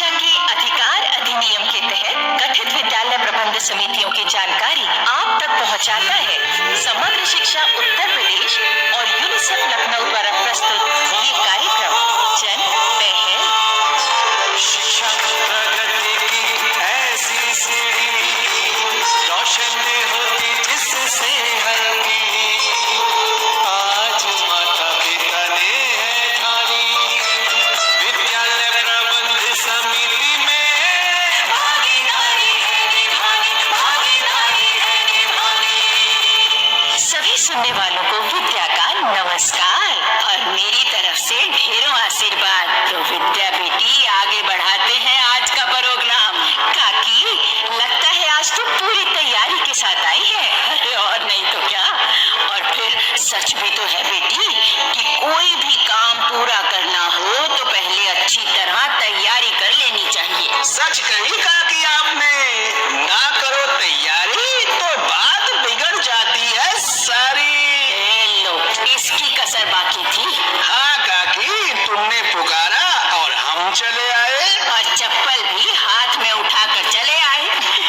शिक्षा के अधिकार अधिनियम के तहत गठित विद्यालय प्रबंध समितियों की जानकारी आप तक पहुंचाता है समग्र शिक्षा उत्तर प्रदेश और यूनिसेफ लखनऊ द्वारा प्रस्तुत ये कार्यक्रम जन पहल। शिक्षा प्रगति की ऐसी सीढ़ी रोशन होती जिससे हर पीढ़ी आज माता पिता ने है ठानी विद्यालय प्रबंध समिति में भागीदारी है निभानी। सभी सुनने वालों को विद्या का नमस्कार और मेरी तरफ से ढेरों आशीर्वाद। तो विद्या बेटी आगे बढ़ाते हैं आज का प्रोग्राम। काकी लगता है आज तो पूरी तैयारी के साथ आई है। अरे और नहीं तो क्या। और फिर सच भी तो है बेटी कि कोई भी काम पूरा करना हो तो पहले अच्छी तरह तैयारी कर लेनी चाहिए। सच कही काकी आपने, ना करो तैयारी तो बात बिगड़ जाती है सारी। ए लो, इसकी कसर बाकी थी। हाँ काकी, तुमने पुकारा और हम चले आए। और चप्पल भी हाथ में उठाकर चले आए।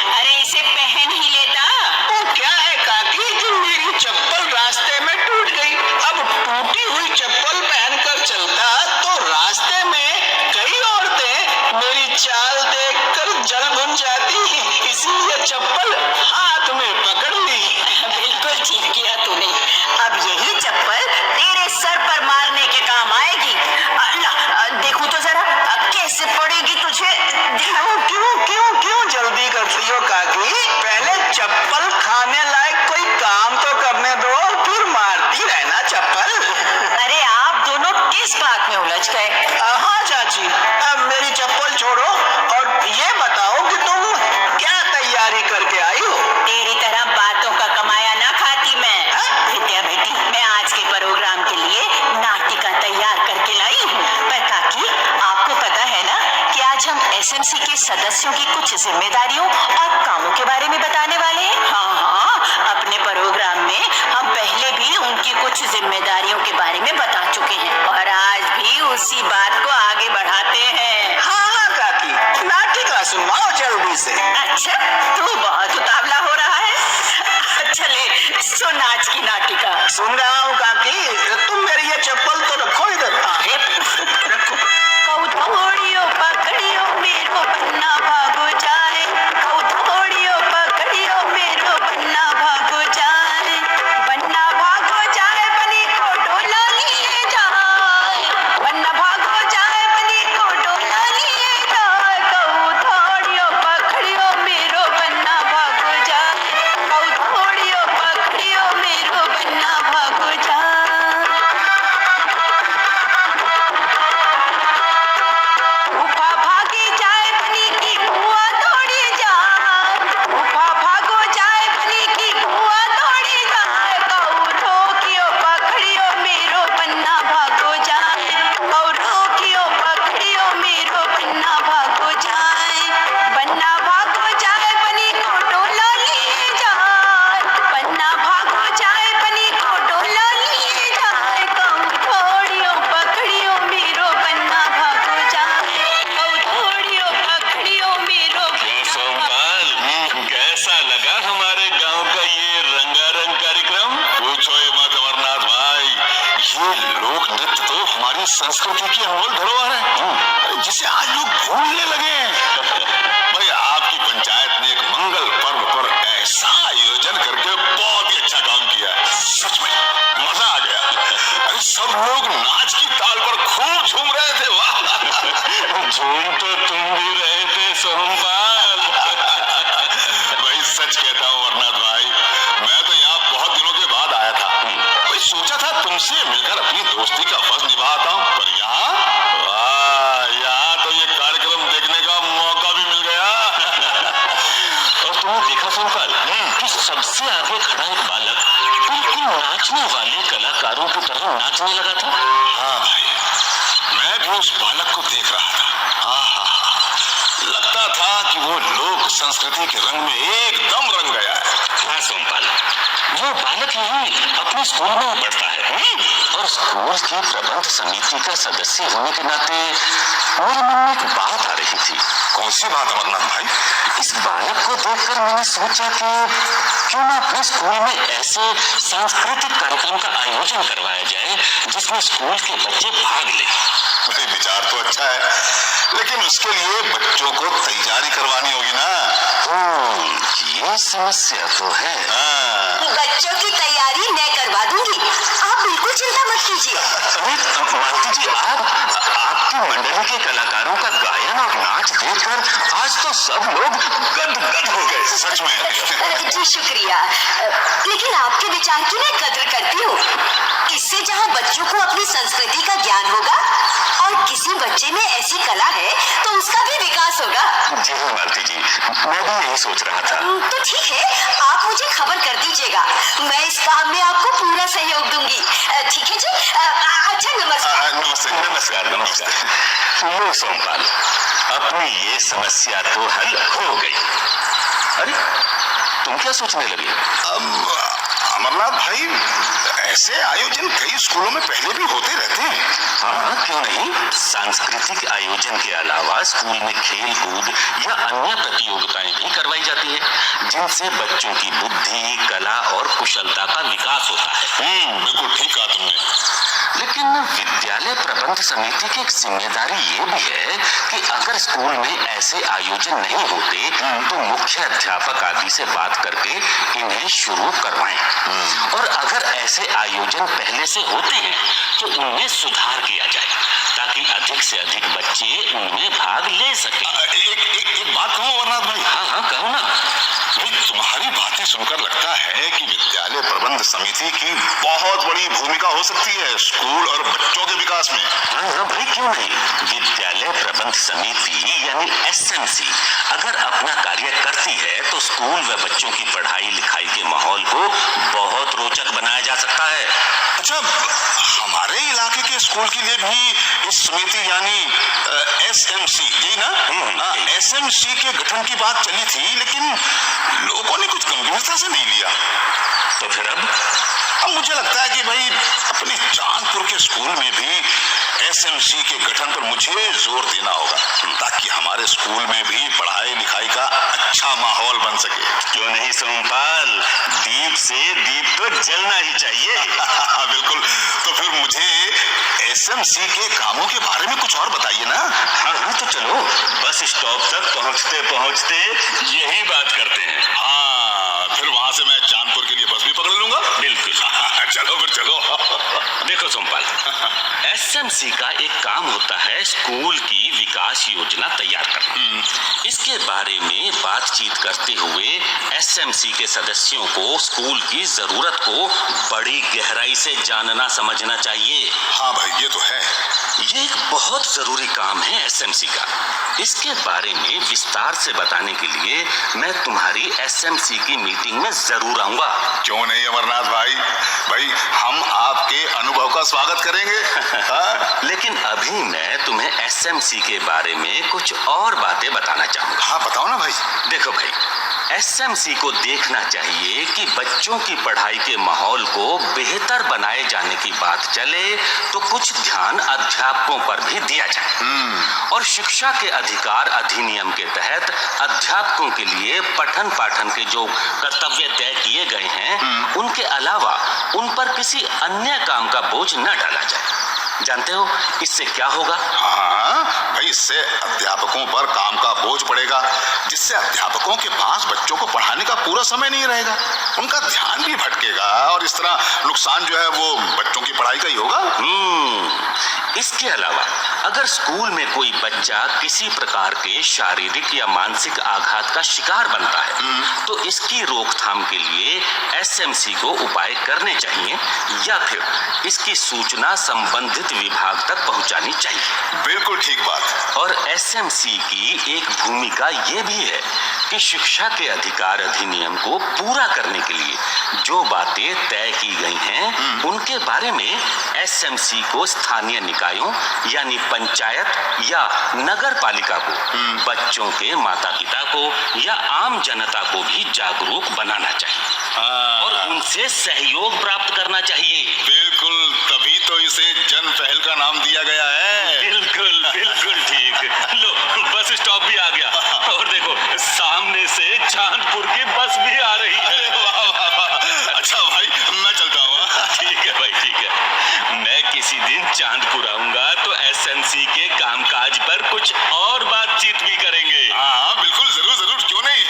अरे इसे पहन ही लेता। वो क्या है काकी कि मेरी चप्पल रास्ते में टूट गई। अब टूटी हुई चप्पल पहनकर चलता तो रास्ते में कई औरतें मेरी चाल देखकर जल भुन जाती, इसलिए चप्पल हाथ में पकड़ ली। बिल्कुल ठीक किया तूने। अब यही चप्पल तेरे सर पर मारने के काम आएगी। देखो तो जरा कैसे पड़ेगी तुझे। क्यों जल्दी करती हो काकी? पहले चप्पल खाने लायक कोई काम तो करने दो, फिर मारती रहना चप्पल। अरे आप दोनों किस बात में उलझ गए? हाँ चाची, अब मेरी चप्पल छोड़ो और ये बताओ कि तुम क्या तैयारी करके आई हो? तेरी तरह बातों का कमाया ना खाती मैं। विद्या बेटी, मैं आज के प्रोग्राम के लिए नाटिका तैयार करके लाई हूँ। पर काकी आपको पता है ना कि आज हम एसएमसी के सदस्यों की कुछ जिम्मेदारियों और कामों के बारे में बताने वाले हैं। हाँ, अपने प्रोग्राम में हम पहले भी उनकी कुछ जिम्मेदारियों के बारे में बता चुके हैं और आज भी उसी बात को आगे बढ़ाते हैं। हाँ काकी, नाटिका सुनाओ जल्दी से। अच्छा, तू बहुत उतावला हो रहा है। चले सो नाच की नाटिका। सुन रहा हूँ काकी, तुम मेरी ये चप्पल तो रखो इधर। रखो। कौथोड़ियो पकड़ियो मेरो बन्ना भागो जाए। कौथोड़ियो पकड़ियो मेरो बन्ना भागो जाए। बन्ना भागो जाए बनी को डोला लिए जाए। बन्ना भागो जाए बनी को डोला लिए जाए। कौथोड़ियो पकड़ियो मेरो बन्ना भागो जाए। कौथोड़ियो पकड़ियो मेरो बन्ना भागो जाए। उफा भागी जाए बनी की कुआं तोड़ी जाए। उफा भागो जाए बनी की कुआं तोड़ी जाए। कौठोकियो पकड़ियो मेरो बन्ना भागो जाए। कौठोकियो पकड़ियो मेरो बन्ना भागो जाए। बन्ना भागो जाए बनी को डोला लिए जाए। बन्ना भागो जाए बनी को डोला लिए जाए। कौठोड़ियो पकड़ियो मेरो बन्ना भागो जाए। कौठोड़ियो पकड़ियो मेरो सोमपाल, कैसा लगा हमारे गांव का ये रंगारंग कार्यक्रम? पूछो ये मत अमरनाथ भाई, ये लोक नृत्य तो हमारी संस्कृति की अनमोल धरोहर है जिसे आज लोग भूलने लगे हैं। भाई आपकी पंचायत ने एक मंगल पर्व पर ऐसा आयोजन करके बहुत ही अच्छा काम किया है। सच में मजा आ गया। अरे सब लोग नाच की ताल पर खूब झूम रहे थे। वाह, झूम तो तुम भी रहे थे सोमपाल। भाई सच कहता हूँ अमरनाथ भाई, मैं तो यहाँ बहुत दिनों के बाद आया था। भाई सोचा था तुमसे मिलकर अपनी दोस्ती का फर्ज निभाता हूँ, पर यहाँ तो ये कार्यक्रम देखने का मौका भी मिल गया। और तुमने देखा सोमपाल कि सबसे आगे खड़ा एक बालक बिल्कुल नाचने वाले कलाकारों की तरह नाचने लगा था। हाँ भाई, मैं भी उस बालक को देख रहा था। लगता था कि वो लोक संस्कृति के रंग में एकदम रंग गया है। हाँ सोमपाल, वो बालक यही अपने स्कूल में पढ़ता है और स्कूल की प्रबंध समिति का सदस्य होने के नाते मेरे मन में एक बात आ रही थी। कौन सी बात अमरनाथ भाई? इस बालक को देखकर मैंने सोचा कि क्यों ना अपने स्कूल में ऐसे सांस्कृतिक कार्यक्रम का आयोजन करवाया जाए जिसमें स्कूल के बच्चे भाग लें। भाई विचार तो अच्छा है, लेकिन उसके लिए बच्चों को तैयारी करवानी होगी ना। ये समस्या तो है। बच्चों की तैयारी मैं करवा दूंगी, आप बिल्कुल चिंता मत कीजिए। अरे मालती जी, आपकी मंडली के कलाकारों का गायन और नाच देखकर आज तो सब लोग गदगद हो गए। सच में। जी शुक्रिया, लेकिन आपके विचार की मैं कदर करती हूँ। इससे जहाँ बच्चों को अपनी संस्कृति का ज्ञान होगा और किसी बच्चे में ऐसी कला है तो उसका भी विकास होगा। जी हाँ मालती जी, मैं भी यही सोच रहा था। तो ठीक है, आप मुझे खबर कर दीजिएगा, मैं इस काम में आपको पूरा सहयोग दूंगी। ठीक है जी। अच्छा, नमस्कार। नमस्कार नमस्कार। लो सोमपाल, अपनी ये समस्या तो हल हो गई। अरे तुम क्या सोचने लगे? अमरनाथ भाई, ऐसे आयोजन कई स्कूलों में पहले भी होते रहते हैं। हाँ, क्यों नहीं। सांस्कृतिक आयोजन के अलावा स्कूल में खेल कूद या अन्य प्रतियोगिताएं भी करवाई जाती है जिनसे बच्चों की बुद्धि, कला और कुशलता का विकास होता है। बिल्कुल ठीक कहा तुमने। लेकिन विद्यालय प्रबंध समिति की एक जिम्मेदारी ये भी है कि अगर स्कूल में ऐसे आयोजन नहीं होते तो मुख्य अध्यापक आदि से बात करके इन्हें शुरू करवाएं। और अगर ऐसे आयोजन पहले से होते हैं तो उनमें सुधार किया जाए ताकि अधिक से अधिक बच्चे उनमें भाग ले सकें। एक बात कहूं अमरनाथ भाई? हाँ कहो ना। भाई तुम्हारी बातें सुनकर लगता है कि विद्यालय प्रबंध समिति की बहुत बड़ी भूमिका हो सकती है स्कूल और बच्चों के विकास में। हाँ भाई, क्यों नहीं। विद्यालय प्रबंध समिति यानी एसएमसी अगर अपना कार्य करती है तो स्कूल व बच्चों की पढ़ाई लिखाई के माहौल को बहुत रोचक बनाया जा सकता है। अच्छा, हमारे इलाके के स्कूल के लिए भी इस समिति यानी एसएमसी, यही ना, एसएमसी के गठन की बात चली थी, लेकिन लोगों ने कुछ गंभीरता से नहीं लिया। तो फिर अब मुझे लगता है कि भाई अपने चांदपुर के स्कूल में भी एसएमसी के गठन पर मुझे जोर देना होगा ताकि हमारे स्कूल में भी पढ़ाई लिखाई का अच्छा माहौल बन सके। क्यों नहीं सोमपाल, दीप से दीप तो जलना ही चाहिए। बिल्कुल। तो फिर मुझे एसएमसी के कामों के बारे में कुछ और बताइए ना। हाँ तो चलो बस स्टॉप तक पहुँचते पहुँचते यही बात करते हैं। हाँ, फिर वहाँ से मैं चांदपुर के लिए बस भी पकड़ लूंगा। बिल्कुल। चलो फिर चलो। देखो सोमपाल, एसएमसी का एक काम होता है स्कूल की विकास योजना तैयार करना। इसके बारे में बातचीत करते हुए एसएमसी के सदस्यों को स्कूल की जरूरत को बड़ी गहराई से जानना समझना चाहिए। हाँ भाई, ये तो है। ये एक बहुत जरूरी काम है एसएमसी का। इसके बारे में विस्तार से बताने के लिए मैं तुम्हारी एसएमसी की मीटिंग में जरूर आऊंगा। क्यों नहीं अमरनाथ भाई, हम आपके अनुभव का स्वागत करेंगे। लेकिन अभी मैं तुम्हें एसएमसी के बारे में कुछ और बातें बताना चाहूंगा। हाँ बताओ ना भाई। देखो भाई, एसएमसी को देखना चाहिए कि बच्चों की पढ़ाई के माहौल को बेहतर बनाए जाने की बात चले तो कुछ ध्यान अध्यापकों पर भी दिया जाए। और शिक्षा के अधिकार अधिनियम के तहत अध्यापकों के लिए पठन पाठन के जो कर्तव्य तय किए गए हैं उनके अलावा उन पर किसी अन्य काम का बोझ न डाला जाए। जानते हो इससे क्या होगा? हाँ भाई, इससे अध्यापकों पर काम का बोझ पड़ेगा जिससे अध्यापकों के पास बच्चों को पढ़ाने का पूरा समय नहीं रहेगा, उनका ध्यान भी भटकेगा और इस तरह नुकसान जो है वो बच्चों की पढ़ाई का ही होगा। इसके अलावा अगर स्कूल में कोई बच्चा किसी प्रकार के शारीरिक या मानसिक आघात का शिकार बनता है तो इसकी रोकथाम के लिए एसएमसी को उपाय करने चाहिए या फिर इसकी सूचना संबंधित विभाग तक पहुंचानी चाहिए। बिल्कुल ठीक बात। और एसएमसी की एक भूमिका ये भी है कि शिक्षा के अधिकार अधिनियम को पूरा करने के लिए जो बातें तय की गई हैं उनके बारे में एसएमसी को स्थानीय निकायों यानी पंचायत या नगर पालिका को, बच्चों के माता पिता को या आम जनता को भी जागरूक बनाना चाहिए और उनसे सहयोग प्राप्त करना चाहिए। बिल्कुल, तभी तो इसे जन पहल का नाम दिया गया है। बिल्कुल बिल्कुल ठीक। लो, बस स्टॉप भी आ गया और देखो सामने से चांदपुर की बस भी आ रही है। अरे वाह वाह वाह। अच्छा भाई, मैं चलता हूँ। ठीक है भाई, ठीक है। मैं किसी दिन चांदपुर आऊंगा तो एसएमसी के कामकाज पर कुछ और बातचीत भी करेंगे। हाँ, बिल्कुल, जरूर जरूर, क्यों नहीं।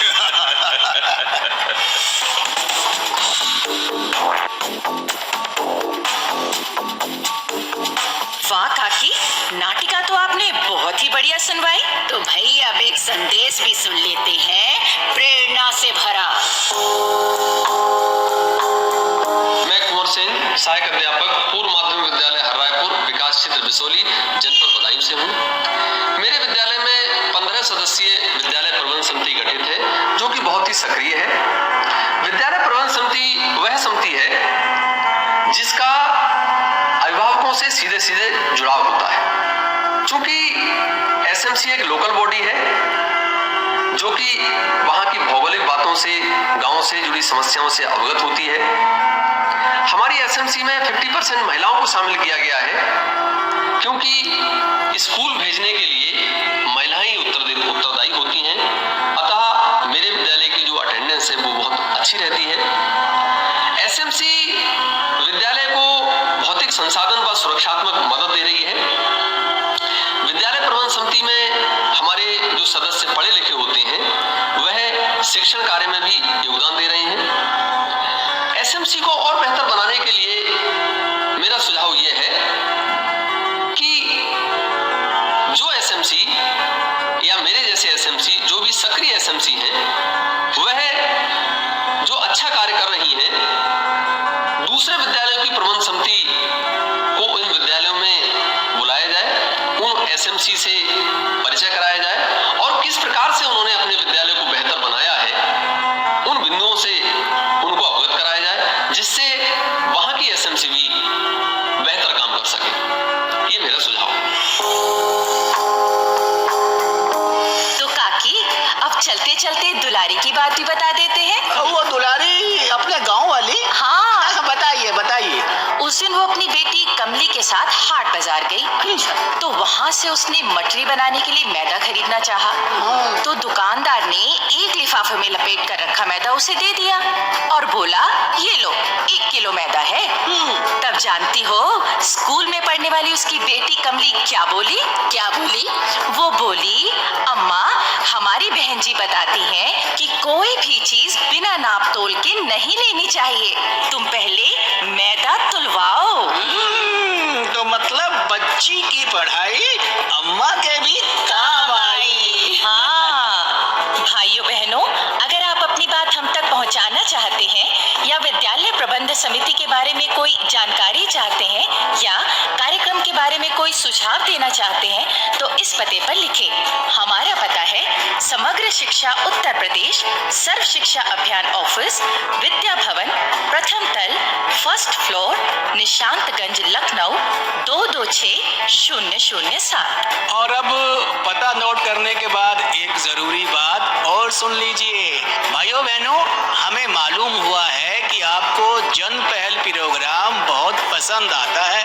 वाह काकी, नाटिका तो आपने बहुत ही बढ़िया सुनवाई। तो भाई अब एक संदेश भी सुन लेते हैं, प्रेरणा से भरा। मैं कुंवर सेन, सहायक अध्यापक, पूर्व माध्यमिक विद्यालय हररायपुर, विकास क्षेत्र बिसोली, जनपद बदायूं से हूँ। मेरे विद्यालय में 15 सदस्यीय विद्यालय प्रबंधन समिति गठित है, जो कि बहुत ही सक्रिय है। विद्यालय प्रबंधन समिति वह समिति है जिसका अभिभावकों से सीधे सीधे जुड़ाव होता है। चूंकि एसएमसी एक लोकल बॉडी है जो कि वहां की भौगोलिक बातों से, गांव से जुड़ी समस्याओं से अवगत होती है। हमारी एसएमसी में 50% महिलाओं को शामिल किया गया है, क्योंकि स्कूल भेजने के लिए महिलाएं उत्तरदायी होती हैं। अतः मेरे विद्यालय की जो अटेंडेंस है वो बहुत अच्छी रहती है। एसएमसी विद्यालय को भौतिक संसाधन व सुरक्षात्मक मदद दे रही है। विद्यालय प्रबंधन समिति में हमारे जो सदस्य पढ़े लिखे होते हैं वह शिक्षण कार्य में भी योगदान दे रहे हैं। एसएमसी को और बेहतर बनाने के लिए मेरा सुझाव यह है कि जो एसएमसी या मेरे जैसे एसएमसी, जो भी सक्रिय एसएमसी हैं, वह जो अच्छा कार्य कर रही हैं, दूसरे विद्यालयों की प्रबंधन समिति को इन विद्यालयों में बुलाया जाए, उन एसएमसी से परिचय कराया जाए और किस प्रकार से उन्होंने अपने विद्यालय को बेहतर बनाया है, उन बिंदुओं से उनको अवगत कराया जाए, जिससे वहां की एसएमसी भी बेहतर काम कर सके। ये मेरा सुझाव है। तो काकी, अब चलते चलते दुलारी की बात भी बता देते हैं। वो दुलारी अपने गांव वाली? हाँ, बताइए बताइए। उस दिन वो अपनी बेटी कमली के साथ हाट बाजार गई। तो वहाँ से उसने मटरी बनाने के लिए मैदा खरीदना चाहा। तो दुकानदार ने एक लिफाफे में लपेट कर रखा मैदा उसे दे दिया और बोला, ये लो 1 किलो मैदा है। तब जानती हो स्कूल में पढ़ने वाली उसकी बेटी कमली क्या बोली? वो बोली, अम्मा, हमारी बहन जी बताती हैं कि कोई भी चीज बिना नाप तोल के नहीं लेनी चाहिए। तुम पहले मैदा तुलवाओ। तो मतलब बच्ची की पढ़ाई अम्मा के भी काम आई। हाँ भाइयों बहनों, अगर आप अपनी बात हम तक पहुंचाना चाहते हैं या विद्यालय प्रबंध समिति के बारे में कोई जानकारी चाहते हैं या कार्यक्रम के बारे में कोई सुझाव देना चाहते हैं तो इस पते पर लिखें। हमारा पता है समग्र शिक्षा उत्तर प्रदेश, सर्व शिक्षा अभियान ऑफिस, विद्या भवन, प्रथम तल, फर्स्ट फ्लोर, निशांतगंज, लखनऊ 226007। और अब पता नोट करने के बाद एक जरूरी बात और सुन लीजिए। भाइयों बहनों, हमें मालूम हुआ है कि आपको जन पहल प्रोग्राम बहुत पसंद आता है,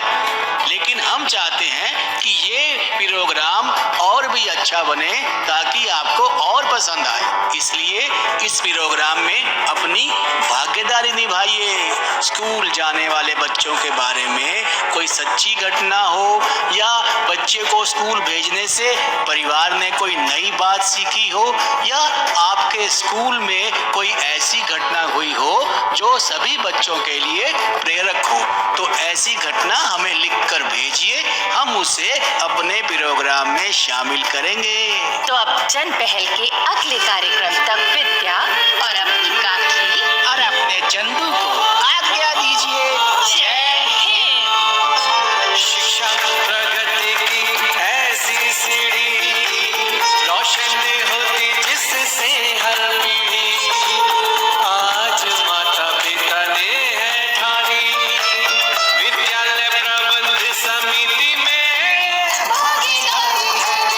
लेकिन हम चाहते हैं कि ये प्रोग्राम और भी अच्छा बने ताकि आपको और पसंद आए। इसलिए इस प्रोग्राम में अपनी भागीदारी निभाइए। स्कूल जाने वाले बच्चों के बारे में कोई सच्ची घटना हो या बच्चे को स्कूल भेजने से परिवार ने कोई नई बात सीखी हो या आपके स्कूल में कोई ऐसी घटना हुई हो जो सभी बच्चों के लिए प्रेरक हो, तो ऐसी घटना हमें लिखकर भेजिए, हम उसे अपने प्रोग्राम में शामिल करेंगे। तो अब जन पहल के अगले कार्यक्रम तक विद्या और